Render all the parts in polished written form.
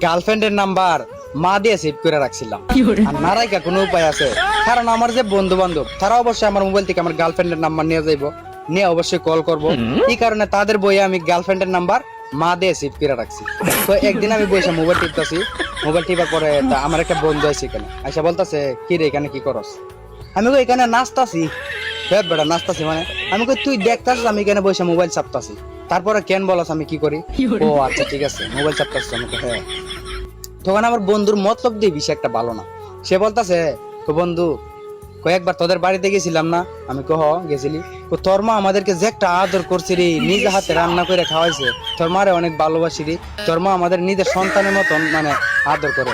গার্লফ্রেন্ডের নাম্বার মা দিয়ে সেভ করে রাখছিলাম। আর না রাখা কোনো উপায় আছে? কারণ আমার যে বন্ধু বান্ধব তারা অবশ্যই আমার মোবাইল থেকে আমার গার্লফ্রেন্ডের নাম্বার নিয়ে যাইবো, নিয়ে অবশ্যই কল করবো। এই কারণে তাদের বইয়ে আমি গার্লফ্রেন্ডের নাম্বার মা দিয়ে সেভ করে রাখছি। তো একদিন আমি বসে মোবাইল টিপতেছি, মোবাইল টিপার পরে আমার একটা বন্ধু আছে এখানে আইসা বলতেছে, কি রে এখানে কি করস? আমি কই এখানে নাচতাছি। বেটা নাচতাছি মানে? আমি কই তুই দেখতাছিস আমি এখানে বসে মোবাইল চাপতাছি, তারপরে কেন বলস আমি কি করি? ও আচ্ছা ঠিক আছে মোবাইল চাপতাছিস। আমাকে হ্যাঁ। তখন আমার বন্ধুর মতলব দিয়ে বিষয় একটা ভালো না। সে বলতাছে, বন্ধু কয়েকবার তোদের বাড়িতে গেছিলাম না? আমি কহ গেছিলি। তোর মা আমাদেরকে যে একটা আদর করছে রে, নিজে হাতে রান্না করে খাওয়াইছে। তোর মারে অনেক ভালোবাসি রে, তোর মা আমাদের নিজের সন্তানের মতন মানে আদর করে।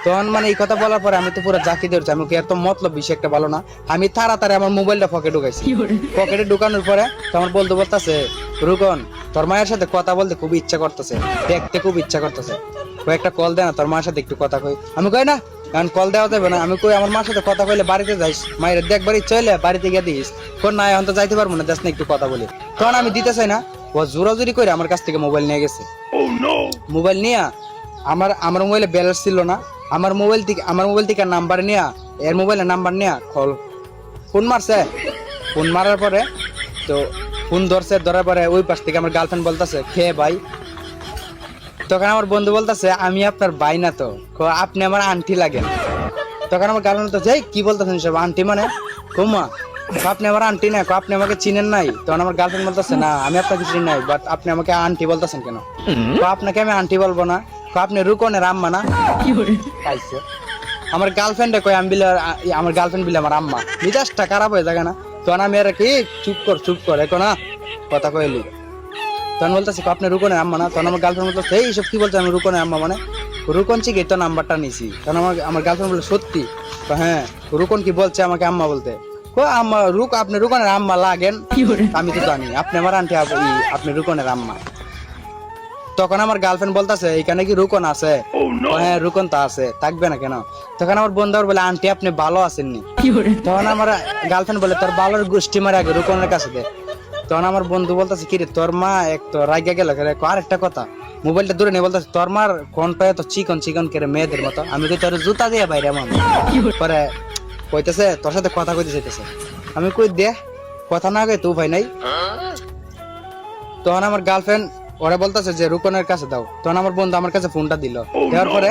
তখন মানে এই কথা বলার পরে আমি তো পুরো জাকি ধরছি। আমি এত মতলব বিষয় একটা ভালো না। আমি তাড়াতাড়ি আমার মোবাইলটা পকেটে ঢুকাইছি। পকেটে ঢুকানোর পরে আমার বলতে বলতেছে, রুকন তোর মায়ের সাথে কথা বলতে খুব ইচ্ছা করতেছে, দেখতে খুব ইচ্ছা করতেছে, কয়েকটা কল দে না, তোর মার সাথে একটু কথা কই। আমি কই না, কারণ কল দেওয়া যাবে না। আমি কই আমার মার সাথে কথা কইলে বাড়িতে যাইস, মায়ের দেখবার ইচ্ছা হইলে বাড়িতে গিয়ে দিস। কোন না এখন তো যাইতে পারবো না, যাস না একটু কথা বলি। তখন আমি দিতে চাই না, ও জোরাজুরি করে আমার কাছ থেকে মোবাইল নিয়ে গেছে। মোবাইল নিয়ে আমার মোবাইলে ব্যালেন্স ছিল না, আমার মোবাইল থেকে নাম্বার নিয়ে, এর মোবাইলের নাম্বার নিয়ে ফোন মারছে। ফোন মারার পরে তো ফোন ধরার পরে ওই পাশ থেকে আমার গার্লফ্রেন্ড বলতেছে, কে ভাই? তখন আমার বন্ধু বলতেছে, আমি আপনার ভাই না তো, আপনি আমার আন্টি লাগেন। তখন আমার গার্লফ্রেন্ড বলতেছে, কি বলতেছেন সব আন্টি মানে? কুমা আপনি আমার আন্টি না, আপনি আমাকে চিনেন নাই? তখন আমার গার্লফ্রেন্ড বলতেছে, না আমি আপনাকে চিনি নাই, বাট আপনি আমাকে আন্টি বলতেছেন কেন? আপনাকে আমি আন্টি বলবো না, আপনি রুকনের আম্মা না? পাইছে আমার গার্লফ্রেন্ডে কই আমি বিলে, আমার গার্লফ্রেন্ড বিলে আমার আম্মা। মিজাজটা খারাপ হয়ে থাকে না? তখন আমি আর কি চুপ কর এখন না কথা কইলি। তখন বলতেছে, আপনি রুকনের আম্মা না? তখন আমার গার্লফ্রেন্ড বলতেছে, এই সব কি বলছে? আমি রুকনের আম্মা মানে? রুকন চিকে তো নাম্বারটা নিছি। তখন আমার গার্লফ্রেন্ড বলে, সত্যি? হ্যাঁ। রুকন কি বলছে আমাকে আম্মা বলতে? আম্মা আপনি রুকনের আম্মা লাগেন? আমি তো জানি আপনি আমার আন্টি, আপনি রুকনের আম্মা। তখন আমার গার্লফ্রেন্ড বলতেছে, এখানে কি রুকন আছে? হ্যাঁ রুকন তো আছে, থাকবে না কেন? তখন আমার বন্ধু বলে, আন্টি আপনি ভালো আছেননি? তখন আমার গার্লফ্রেন্ড বলে, তোর ভালোর গোষ্ঠী মারে আগে রুকনের কাছে দে। তখন আমার বন্ধু বলতেছে, কিরে তোর মা এক তো রাগা গেল। আর একটা কথা, মোবাইলটা দূরে নিয়ে বলতেছে, তোর মার কোনটা এত চিকন করে মেয়েদের মতো? আমি কই তোর জুতা দিয়ে বাইরে এমন। পরে কইতেছে, তোর সাথে কথা কইতে চাইতেছে। আমি কই দে, কথা না কই তো উপায় নাই। তখন আমার গার্লফ্রেন্ড ওরা বলতেছে যে রুকনের কাছে দাও। তখন আমার বন্ধু আমার কাছে ফোনটা দিল। দেওয়ার পরে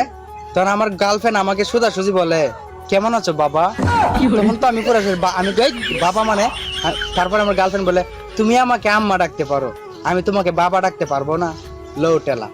তখন আমার গার্লফ্রেন্ড আমাকে সোজাসুজি বলে, কেমন আছো বাবা? তখন তো আমি পুরো আমি কই বাবা মানে? তারপরে আমার গার্লফ্রেন্ড বলে, তুমি আমাকে আম্মা ডাকতে পারো, আমি তোমাকে বাবা ডাকতে পারবো না? লো টেলা।